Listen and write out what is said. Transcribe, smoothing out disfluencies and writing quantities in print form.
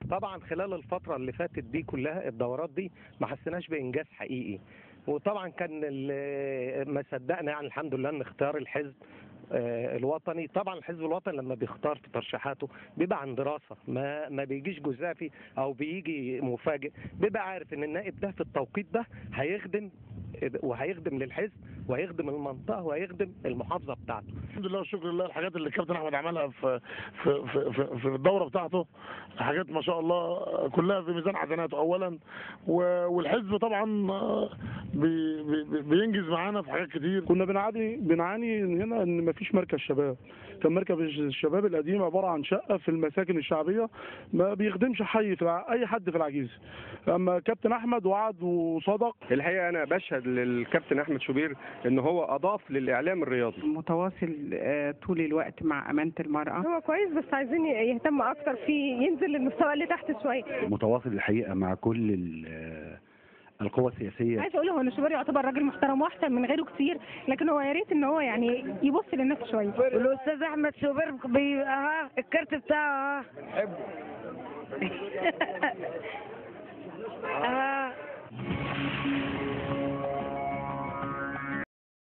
طبعا خلال الفترة اللي فاتت دي كلها الدورات دي ما حسيناش بإنجاز حقيقي. وطبعا كان ما صدقنا يعني الحمد لله ان اختيار الحزب الوطني. طبعا الحزب الوطني لما بيختار في ترشيحاته بيبقى عن دراسه، ما بيجيش جزافي او بيجي مفاجئ، بيبقى عارف ان النائب ده في التوقيت ده هيخدم وهيخدم للحزب وهيخدم المنطقه وهيخدم المحافظه بتاعته. الحمد لله والشكر لله. الحاجات اللي الكابتن احمد عملها في الدوره بتاعته حاجات ما شاء الله كلها في ميزان حسناته اولا، والحزب طبعا بينجز معانا في حاجات كتير. كنا بنعاني هنا ان مفيش مركز شباب. كان مركز الشباب القديم عباره عن شقه في المساكن الشعبيه ما بيخدمش اي حد في العجيزه. اما كابتن احمد وعد وصدق. الحقيقه انا بشهد للكابتن احمد شوبير ان هو اضاف للاعلام الرياضي. متواصل طول الوقت مع امانه المراه. هو كويس بس عايزين يهتم اكتر فيه، ينزل للمستوى اللي تحت شويه. متواصل الحقيقه مع كل القوى السياسيه. عايز اقول له ان شوبير يعتبر راجل محترم واحسن من غيره كتير، لكن هو يا ريت ان هو يعني يبص للناس شويه. والاستاذ احمد شوبير بيبقى الكارت بتاعه حبه.